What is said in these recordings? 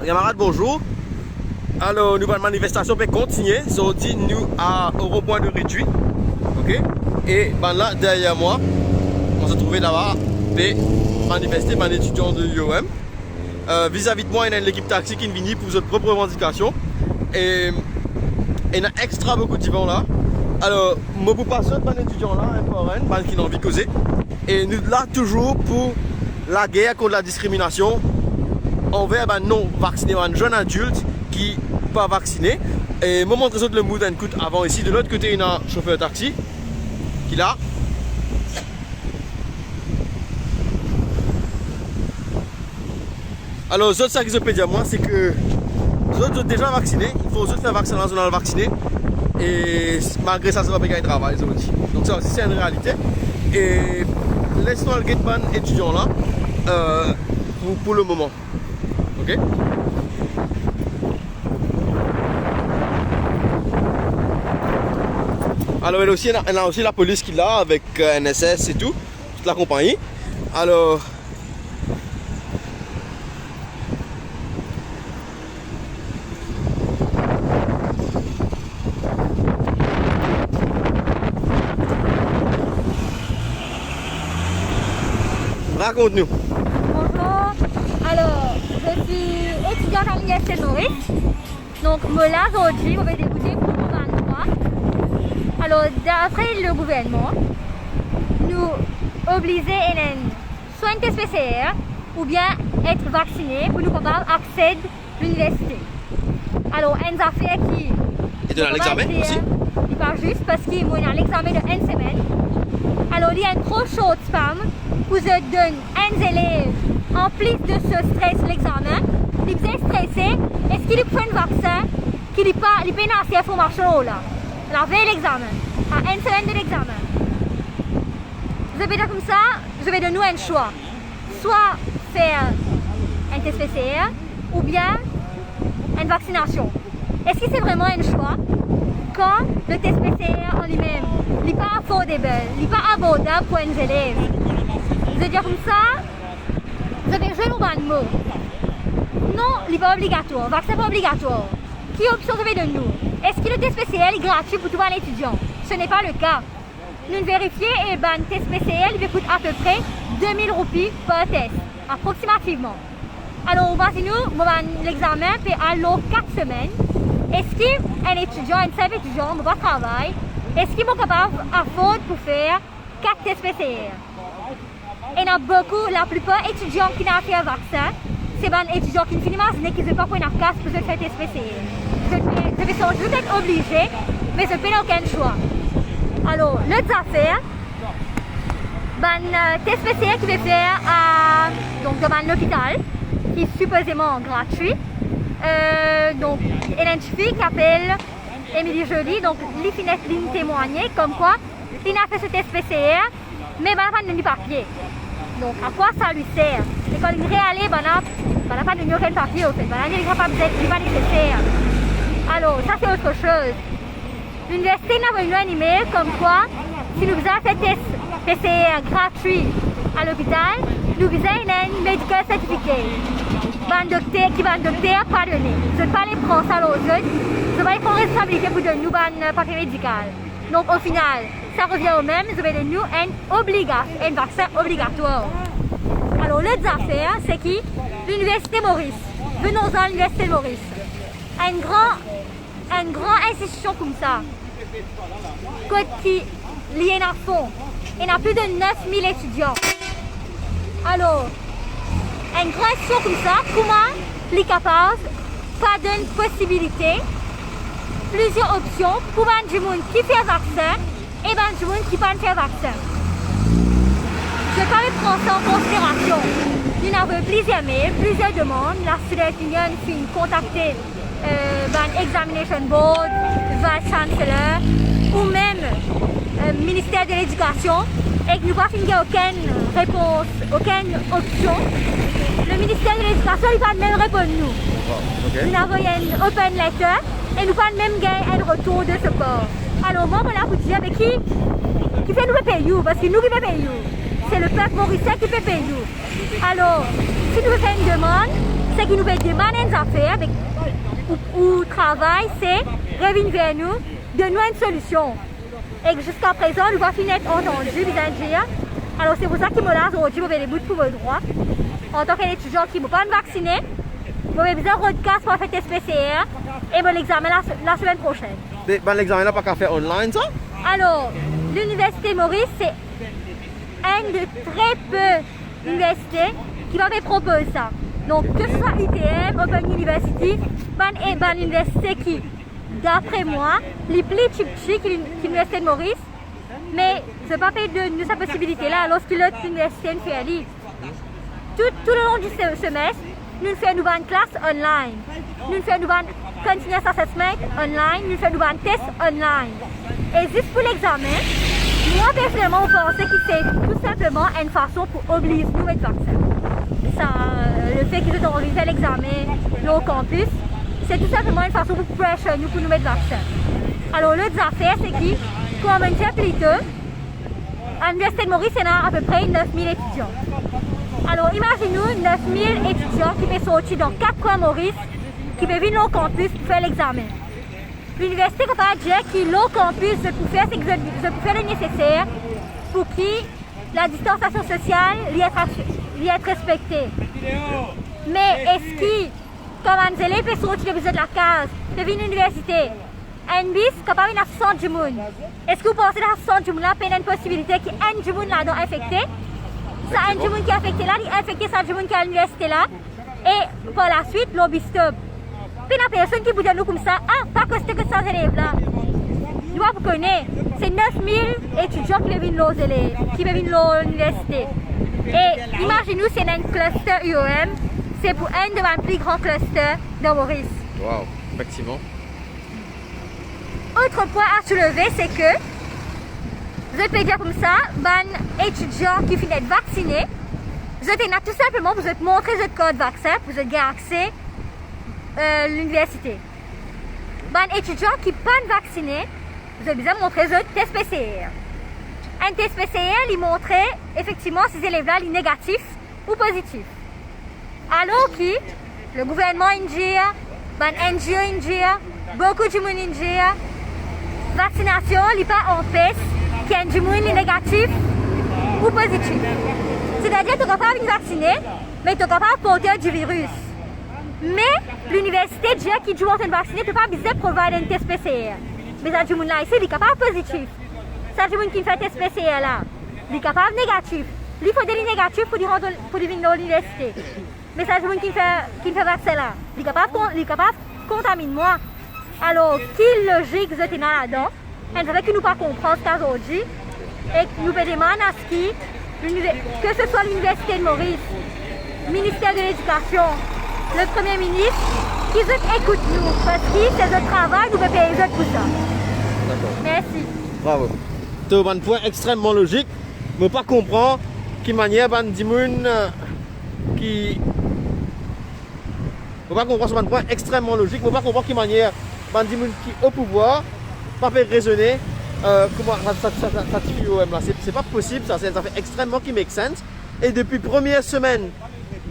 Camarades, bonjour. Alors, nous, la manifestation peut continuer. Aujourd'hui, nous au rond-point de réduit. Ok? Et ben là, derrière moi, on se trouvait là-bas pour manifester par les étudiants de l'UOM. Vis-à-vis de moi, il y a l'équipe taxi qui vient pour votre propre revendication. Et il y a extra beaucoup de gens là. Alors, je vous passe par étudiants là, un forain, qui n'ont envie de causer. Et nous là toujours pour la guerre contre la discrimination envers non vaccinés, un jeune adulte qui n'est pas vacciné. Et je vous montre le mood and coûte avant ici. De l'autre côté, il y a un chauffeur taxi qui est là. Alors, ce que je peux dire moi, c'est que les autres sont déjà vaccinés. Il faut faire vacciner dans le vacciné. Et malgré ça, ça va pas gagner de travail. Donc, ça aussi, c'est une réalité. Et laissons le gateman étudiant là pour le moment. Ok? Alors, il y a aussi la police qui est là avec NSS et tout, toute la compagnie. Alors, raconte-nous. Bonjour, alors je suis étudiante à l'Université de Maurice. Donc là aujourd'hui, on va débuter pour le 23. Alors d'après le gouvernement, nous obliger à soit un test PCR ou bien être vacciné pour nous pouvoir accéder à l'université. Alors une affaire qui... Et de l'examen aussi? Il pas juste parce qu'il y a l'examen de 1 semaine. Alors il y a un trop chaud de spam où je donne un élève en plus de ce stress l'examen, il est stressé, est-ce qu'il prend un vaccin qu'il n'est pas assez information là, la veille l'examen, à 1 semaine de l'examen. Je vais dire comme ça, je vais donner un choix, soit faire un test PCR ou bien une vaccination. Est-ce que c'est vraiment un choix quand le test PCR en lui-même n'est pas affordable, n'est pas abordable pour un élève? Je veux dire comme ça, vous avez joué au ban mot. Non, il n'est pas obligatoire, le vaccin n'est pas obligatoire. Quelle option vous avez de nous? Est-ce que le test PCR est gratuit pour tous les étudiants? Ce n'est pas le cas. Nous vérifions et le test PCR il coûte à peu près 2000 roupies par test, approximativement. Alors, imaginez-nous, l'examen peut aller 4 semaines. Est-ce qu'un étudiant, un simple étudiant, va travailler? Est-ce qu'ils sont capables d'affordable pour faire 4 tests PCR? Il y a beaucoup, la plupart des étudiants qui n'ont fait un vaccin, c'est des étudiants qui ne finissent pas qui ne veulent pas prendre un casque pour se faire tester. Je vais être obligé, mais je n'ai aucun choix. Alors, l'autre affaire, un test PCR qui va faire devant l'hôpital, qui est supposément gratuit. Donc, il y a une fille qui s'appelle Émilie Joly, donc elle finit de témoigner comme quoi il a fait ce test PCR, mais il n'a pas de papier. Donc, à quoi ça lui sert? Et quand il est réallé, il n'a pas donné aucun papier, au fait. Il n'est pas nécessaire. Alors, ça c'est autre chose. L'université n'a pas un email comme quoi, si nous faisons ce test PCR gratuit à l'hôpital, nous faisons un medical certificate. Un docteur qui va un docteur pas donné. Je ne vais pas les prendre ça aux autres. Je vais prendre responsabilité pour donner un papier médical. Donc, au final, ça revient au même, je vais donner un vaccin obligatoire. Alors, l'autre affaire, c'est que l'Université Maurice, venons-en à l'Université Maurice, une grande institution comme ça, qui liée à fond, il y a plus de 9000 étudiants. Alors, une grande institution comme ça, comment les capables, pas d'une possibilité, plusieurs options pour les gens qui font un vaccin et les gens qui ne font pas un vaccin. Je ne vais pas les prendre ça en considération. Nous avons plusieurs mails, plusieurs demandes. La Student Union finit contacter l'Examination Board, le Vice-Chancellor ou même le ministère de l'Éducation et que nous n'avons aucune réponse, aucune option. Le ministère de l'Éducation n'a pas même répondu nous. Okay. Nous avons une open letter et nous n'avons même gagné un retour de ce port. Alors moi, je vous dire, mais qui fait nous payer? Parce que nous qui payons. C'est le peuple mauricien qui peut payer. Alors, si nous faisons une demande, ce qui nous fait demander des affaires avec ou travail, c'est revenir vers nous, de nous une solution. Et jusqu'à présent, nous va finir entendu vis-à-vis. Alors c'est pour ça qu'il me l'a aujourd'hui, je vais les bouts pour vos droits. En tant qu'étudiant qui ne peut pas me vacciner, je vais besoin de podcast pour faire test PCR et mon examen la semaine prochaine. L'examen là pas qu'à faire online ça? Alors, l'université Maurice, c'est une de très peu d'universités qui va me proposer ça. Donc, que ce soit UTM, Open University, une université qui, d'après moi, les plus chic que l'université de Maurice, mais je ne pas payer de sa possibilité là lorsque l'autre université nous fait aller. Tout le long du semestre, nous faisons une classe online. Nous faisons une continuous assessment online, nous faisons une test online. Et juste pour l'examen, moi personnellement, je pensais que c'est tout simplement une façon pour obliger nous à être vaccins. Ça, le fait qu'ils ont envie de faire l'examen au campus, c'est tout simplement une façon pour pressure nous pour nous mettre vaccins. Alors l'autre affaire, c'est que, comme on dit plus tôt, à l'Université de Maurice, il y a à peu près 9000 étudiants. Alors imaginez-nous 9000 étudiants qui peuvent sortir dans 4 coins Maurice, qui peuvent venir au campus pour faire l'examen. L'université ne peut pas dire que l'au campus, je peux faire le nécessaire pour que la distanciation sociale lui être respectée. Mais est-ce que, comme un élève peut sortir de la case, de venir à l'université, un bis capable de 60 du monde, est-ce que vous pensez que 60 du monde là, il y a une possibilité qu'un du monde là est infecté? Ça, un du monde qui est affecté là, il est infecté, ça du monde qui est à l'université là, et par la suite, l'obis stop. Puis la personne qui vous dit nous comme ça, pas que c'était que 100 élèves là. Nous, vous connaissez, c'est 9000 étudiants qui viennent aux élèves, qui viennent à l'université. Et imaginez-nous, c'est un cluster UOM, c'est pour un de mes plus grands clusters de Maurice. Wow, effectivement. Autre point à soulever, c'est que, je peux dire comme ça, les étudiants qui finissent d'être vaccinés, vous êtes tout simplement, vous êtes montré votre code vaccin, vous êtes accès à l'université. Les étudiants qui ne sont pas vaccinés, vous avez besoin de montrer votre test PCR. Un test PCR, il montrait effectivement ces élèves-là, les négatifs ou positifs. Alors que le gouvernement indien, NGO indien, beaucoup de monde indien, vaccination n'est pas empêche qu'il y ait du monde négatif ou positif. C'est-à-dire que tu es capable de vacciner, mais tu es capable de porter du virus. Mais l'université dit qu'il doit être vacciné, tu n'as pas besoin de provide un test PCR. Mais ça, du monde là ici, il est capable positif. Ça, du monde qui fait un test PCR là, il est capable négatif. Il faut des négatifs pour venir à l'université. Mais ça, du monde qui fait vaccin là, il est capable de contaminer moi. Alors, quelle logique vous êtes là-dedans? Et c'est vrai que nous ne comprenons pas ce cas aujourd'hui. Et nous demandons à ce que ce soit l'Université de Maurice, le ministère de l'Éducation, le Premier ministre, qu'ils écoutent nous. Parce que c'est notre travail, nous devons payer les autres pour ça. D'accord. Merci. Bravo. C'est un point extrêmement logique. Je ne peux pas comprendre de quelle manière les gens qui... Je ne peux pas comprendre ce point extrêmement logique. Je ne peux pas comprendre de quelle manière les gens qui au pouvoir ne peuvent pas raisonner comment ça suffit au M là. C'est pas possible, ça fait extrêmement qui make sense. Et depuis la première semaine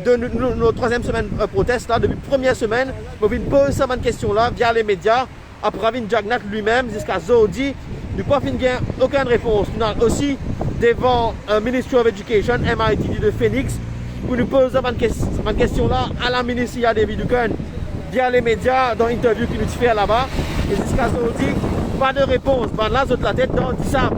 de notre troisième semaine proteste là, depuis la première semaine, on vient poser cette question là via les médias. Après Ravin Jagnat lui-même jusqu'à Zodi, nous n'avons pas aucune réponse. Nous avons aussi devant Ministry of Education, MIT de Phoenix, pour nous poser cette question là à la ministre David Dukan via les médias dans l'interview qui nous fait là-bas. Et jusqu'à Zodi, pas de réponse. Là, vous la tête dans 10 ans.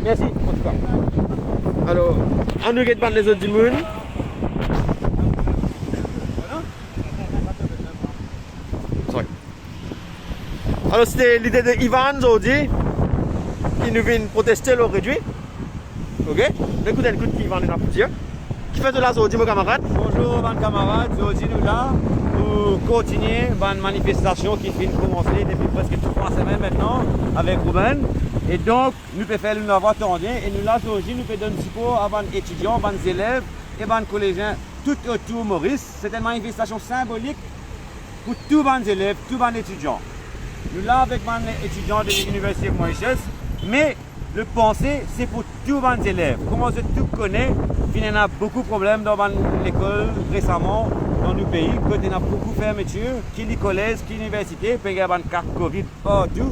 Merci en tout cas. Alors, on nous regarde les autres du monde. Alors, c'était l'idée de Ivan aujourd'hui qui nous vient protester le réduit. Ok? Écoutez, écoute qui Ivan est là pour dire. Qui fait de là aujourd'hui, mon camarade? Bonjour, mes camarades. Aujourd'hui, nous là pour continuer une manifestation qui vient de commencer depuis presque 3 semaines maintenant avec Ruben. Et donc, nous pouvons faire une avoir attendu. Et nous là aujourd'hui, nous pouvons donner du support à les étudiants, les élèves et les collégiens tout autour de Maurice. C'est une manifestation symbolique pour tous les élèves, tous les étudiants. Nous là avec les étudiants de l'Université de Mauritius, mais le pensée c'est pour tous les élèves. Comme vous tout connaissez, il y a beaucoup de problèmes dans l'école récemment, dans nos pays, quand il y a beaucoup de fermetures, qui les collèges, qui l'université, puis il y a une carte Covid partout.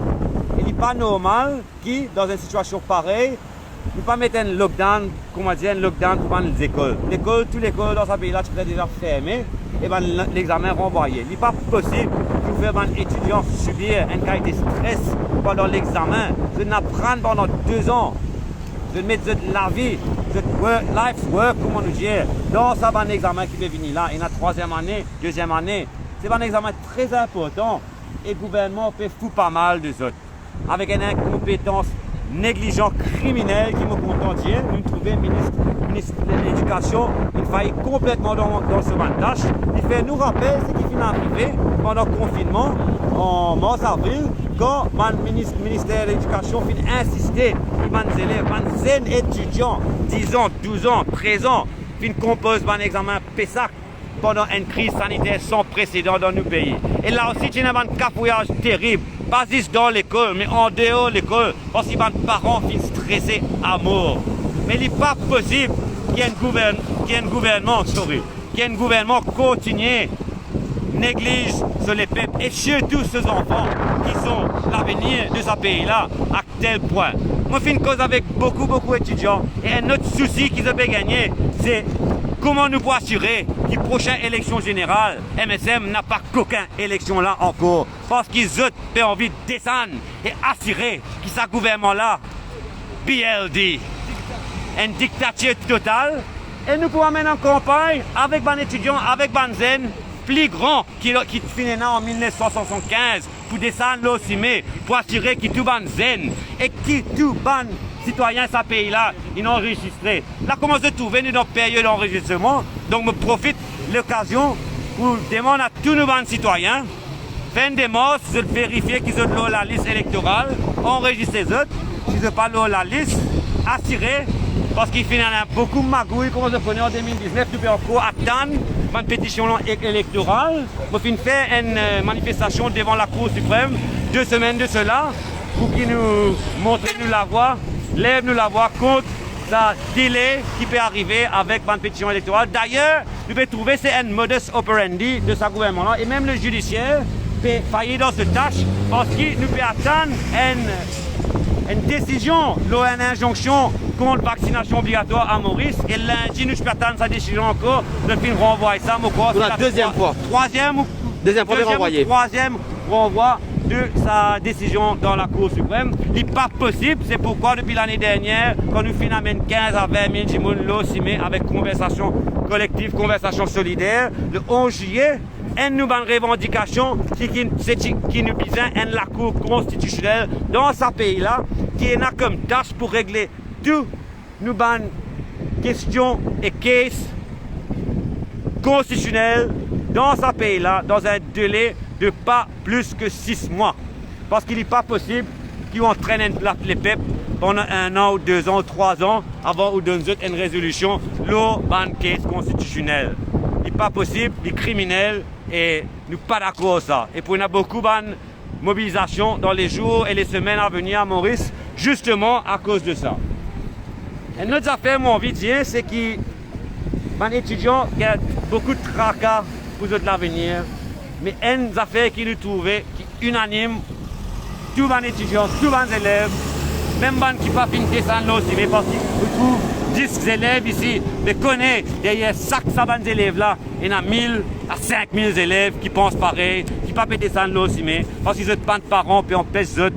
Il n'est pas normal qui, dans une situation pareille, ne pas mettre un lockdown, comment dire, un lockdown pour les écoles. Toutes les écoles dans ce pays-là, tu peux déjà fermer et ben, l'examen renvoyé. Il n'est pas possible de faire un étudiant subir un cas de stress pendant l'examen. Je n'apprends pendant 2 ans. Je mettre la vie, life's work, comment nous dire. Dans ça, un examen qui va venir là, il y a 3e année, 2e année. C'est un examen très important et le gouvernement fait fou pas mal de autres. Avec une incompétence négligente criminelle qui me contentienne, nous trouvons ministre de l'Éducation, il faillit complètement dans ce tâche. Il fait nous rappeler ce qui finit arrivé pendant le confinement en mars-avril, quand le ministère de l'Éducation finit insister, les élèves, les étudiants, 10 ans, 12 ans, 13 ans, finit composent un examen PESAC pendant une crise sanitaire sans précédent dans nos pays. Et là aussi, il y a un cafouillage terrible, pas juste dans l'école, mais en dehors de l'école, parce que les parents finissent stressés à mort. Mais il n'est pas possible qu'il y ait un gouvernement continue néglige sur les peuples et surtout ces enfants qui sont l'avenir de ce pays-là à tel point. Moi, je fais une cause avec beaucoup d'étudiants et un autre souci qu'ils ont gagné, c'est comment nous pouvons assurer que la prochaine élection générale, MSM n'a pas qu'aucune élection là encore. Parce qu'ils ont envie de descendre et assurer que ce gouvernement-là, BLD, une dictature totale. Et nous pouvons mener en campagne avec les étudiants, avec les zen, plus grand qui finit en 1975 pour descendre l'OCIME, pour assurer que tout le zen et que tout le citoyen de ce pays-là est enregistré. Là, comment se trouver dans une période d'enregistrement, donc je profite de l'occasion pour demander à tous nos citoyens, faire une démarche, de vérifier qu'ils ont la liste électorale, enregistrer les autres, s'ils n'ont pas la liste, assurer, parce qu'il y a beaucoup de magouilles, comme on se connaît en 2019, nous pouvons encore attendre une pétition électorale. Nous avons fait une manifestation devant la Cour suprême 2 semaines de cela pour qu'ils nous montrent nous la voie, lèvent-nous la voie contre ce délai qui peut arriver avec une pétition électorale. D'ailleurs, nous pouvons trouver c'est un modus operandi de ce gouvernement-là et même le judiciaire peut faillir dans cette tâche parce qu'il nous peut attendre une décision, une injonction contre la vaccination obligatoire à Maurice. Et lundi, nous attendons sa décision encore. Le film renvoie ça. Pour la deuxième fois. Deuxième fois renvoyé. Troisième renvoi de sa décision dans la Cour suprême. Il n'est pas possible. C'est pourquoi, depuis l'année dernière, quand nous finissons 15 à 20 000 jimoun l'OCIME avec conversation collective, conversation solidaire, le 11 juillet, une nouvelle revendication qui nous besoin de la Cour constitutionnelle dans ce pays-là, qui est là comme tâche pour régler toutes nos questions et cases constitutionnelles dans ce pays-là, dans un délai de pas plus que 6 mois. Parce qu'il n'est pas possible qu'ils entraînent les peuples pendant 1 an ou 2 ans ou 3 ans avant ou donner une résolution, l'eau, case constitutionnelle. Il n'est pas possible, il est criminel et nous ne sommes pas d'accord avec ça. Et pour nous, beaucoup de mobilisation dans les jours et les semaines à venir à Maurice, justement à cause de ça. Une autre affaire, mon envie de dire, c'est que les étudiants qui ont beaucoup de tracas pour l'avenir, mais une affaire qui nous trouvait, qui est unanime, tous les étudiants, tous les élèves, même qui ne peuvent pas descendre là aussi, mais parce qu'ils trouvent 10 élèves ici, mais connaissent derrière chaque savant élèves-là, il y en a 1000 à 5000 élèves qui pensent pareil, qui ne peuvent pas descendre là aussi, mais parce qu'ils ont pas de parents, puis on pèse eux,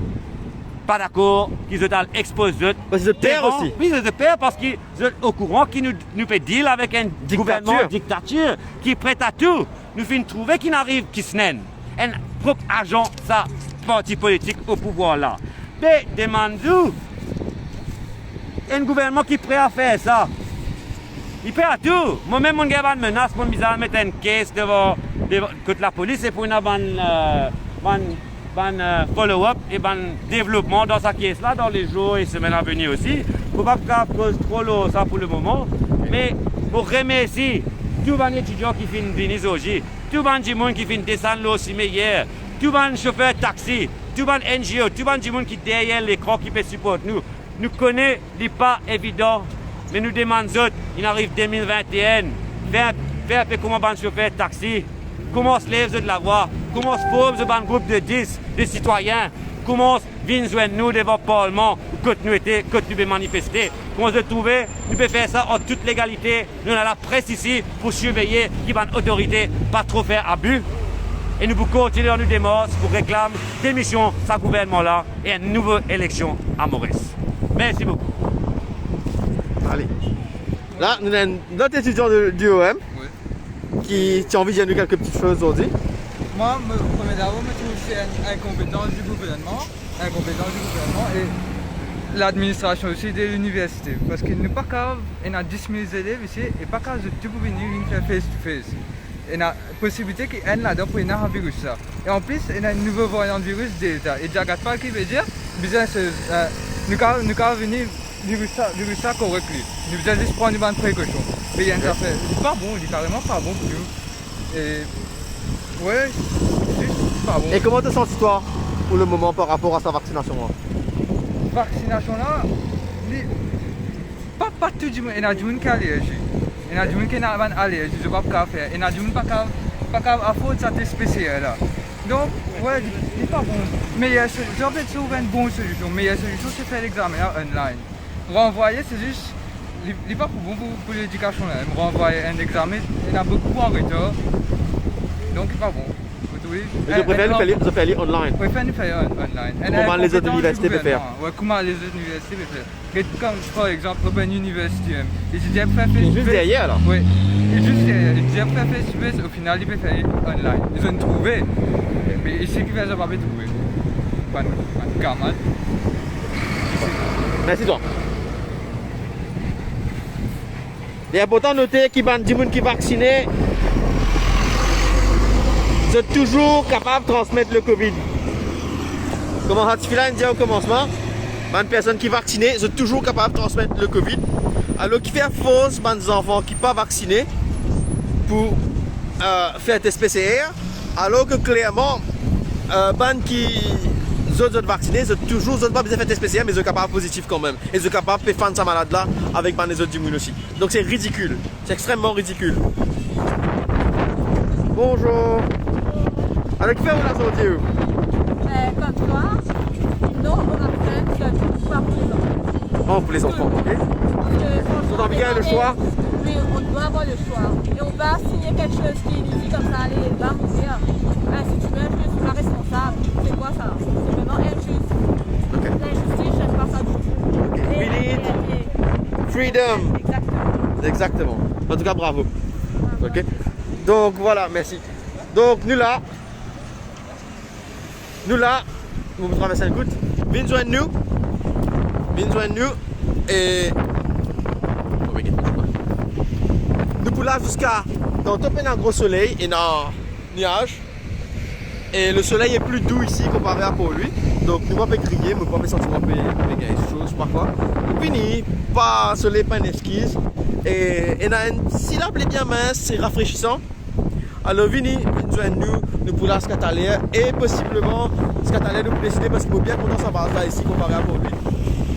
pas d'accord, qu'ils ont exposé eux. Parce qu'ils ont peur aussi. Oui, ils ont peur parce qu'ils sont au courant qu'ils nous fait deal avec un gouvernement dictature qui est prêt à tout. Nous finissons trouver qu'il n'arrive qui se nène. Un propre agent, ça, parti politique au pouvoir là. Mais demande-nous, un gouvernement qui est prêt à faire ça. Il est prêt à tout. Moi-même, mon gars, une menace, mon bizarre, mettre une caisse devant contre la police et pour une follow-up et développement dans sa caisse-là dans les jours et semaines à venir aussi. Il ne faut pas cause trop lourd ça pour le moment. Mais pour remercier tous les étudiants qui viennent venir aujourd'hui, tous les gens qui viennent descendre l'OCIME hier, tous les chauffeurs de taxi, tous les NGO, tous les gens qui sont derrière l'écran qui peuvent supporter nous. Nous connaissons, ce n'est pas évident, mais nous demandons, il arrive 2021, faire faire comment ban chauffeur taxi, comment se lève de la voie, comment se forme un groupe de 10 de citoyens, comment viennent joindre nous devant le Parlement, que nous veux manifester, comment se trouver, nous pouvons faire ça en toute légalité, nous avons la presse ici pour surveiller qui va l'autorité, pas trop faire abus. Et nous pouvons continuer dans nos démarches pour réclamer démission de ce gouvernement-là et une nouvelle élection à Maurice. Merci beaucoup. Allez. Là, nous avons notre étudiant du OM qui a envie de dire nous quelques petites choses aujourd'hui. Moi, premier d'abord, je trouve que c'est incompétence du gouvernement et l'administration aussi de l'université. Parce qu'il n'est pas capable, il y a 10 000 élèves ici, et pas capable de tout venir faire face-to-face. Il y a la possibilité qu'il y ait là-dedans pour un virus. Ça. Et en plus, il y a une nouvelle variante de virus Delta. Et Jagat pas qui veut dire, nous avons venir virus ça correctly. Nous devons juste prendre une bonne précaution. Mais il y a une affaire, c'est pas bon, il est carrément pas bon pour nous. Et ouais, c'est pas bon. Et comment te sens-tu pour le moment par rapport à sa vaccination là? Vaccination là, pas tout le monde, il y a des gens qui sont allergiques. Il y a des gens qui sont allergiques, je ne sais pas quoi faire. Il y a des gens qui ne sont pas capables de faire cette spéciale là. Donc, ouais, il n'est pas bon. Mais j'en fait trouver une bonne solution. Mais la solution, c'est faire l'examen online. Renvoyer, c'est juste, il n'est pas bon pour l'éducation là. Renvoyer un examen, il y a beaucoup en retard. Donc, il n'est pas bon. Je préfère le faire online. Je préfère le faire online. Comment les autres universités peuvent faire? Oui, comment les autres universités peuvent faire. Comme par exemple, Open University. Ils disent faire face-to-face. Juste derrière là? Oui. Ils disent faire face-to-face, au final, ils peuvent faire online. Ils ont trouvé. Mais ici, ils ne peuvent pas trouver. Pas de camarade. Merci toi. Il est important de noter qu'il y a des gens qui sont vaccinés. Vous êtes toujours capable de transmettre le Covid. Comme Hatifila dit au commencement, une personne qui est vaccinée, sont toujours capable de transmettre le Covid. Alors qui fait fausse, des enfants qui ne sont pas vaccinés pour faire test PCR. Alors que clairement, les qui sont vaccinés, sont toujours pas besoin de faire test PCR, mais ils sont capables positifs quand même. Ils sont capables de faire sa malade là avec les autres immunes aussi. Donc c'est ridicule. C'est extrêmement ridicule. Bonjour. Alors, qui fait où la sortie? Comme toi, non, on a fait pas pour les enfants. Oh, pour les enfants, ok. Vous avez bien le choix? Oui, on doit avoir le choix. Et on va signer quelque chose qui nous dit comme ça, allez, va mourir. Si tu veux, je suis pas responsable. C'est quoi ça? C'est vraiment injuste. Okay. L'injustice, j'aime pas ça du tout. Okay. We need freedom. Exactement. Exactement. En tout cas, bravo. Ok. Donc voilà, merci. Donc nous là, vous me traversez un coup. Venez joindre nous et nous pour là jusqu'à dans un gros soleil et dans nuage. Et le soleil est plus doux ici comparé à pour lui. Donc nous ne pouvons pas crier, nous ne pouvons pas sentir des choses parfois. Fini, pas soleil, pas une esquisse. Et si la plaie bien mince, c'est rafraîchissant. Alors venez joindre nous pour la scatalière et possiblement scatalière nous décider parce qu'il faut bien qu'on dans sa base là ici comparé à pour lui.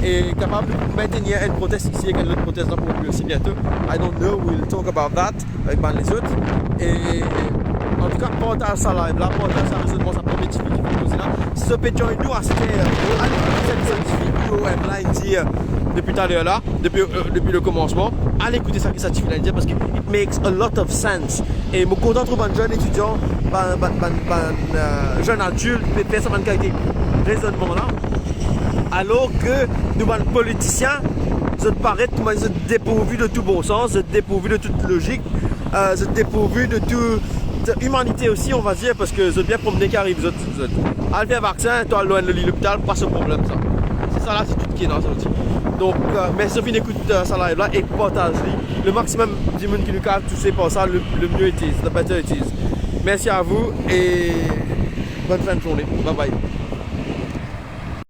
Et capable de maintenir une proteste ici et une autre proteste là pour lui aussi bientôt. I don't know, we'll talk about that avec les autres. Et en tout cas, partage ça live là, partage ça raisonnement, ça permet de poser là. Si vous pouvez joindre nous à ce qu'il dit depuis tout à l'heure là, depuis le commencement, allez écouter ça que ça vient dire parce que it makes a lot of sense. Et je suis content de trouver un jeune étudiant, un jeune adulte, qui fait ça qualité raisonnement là. Alors que nous, les politiciens, ils paraissent dépourvus de tout bon sens, dépourvus de toute logique, dépourvus de toute humanité aussi, on va dire, parce que vous êtes bien promené qui arrive. Allez faire vaccin, toi, loin de l'hôpital, pas ce problème ça. C'est ça là, c'est tout qui est dans ça aussi. Donc, mais Sophie écoute ça live là et partage-le. Le maximum du monde qui nous capte, tout c'est pour ça, le mieux it is, the better it is. Merci à vous et bonne fin de journée. Bye bye.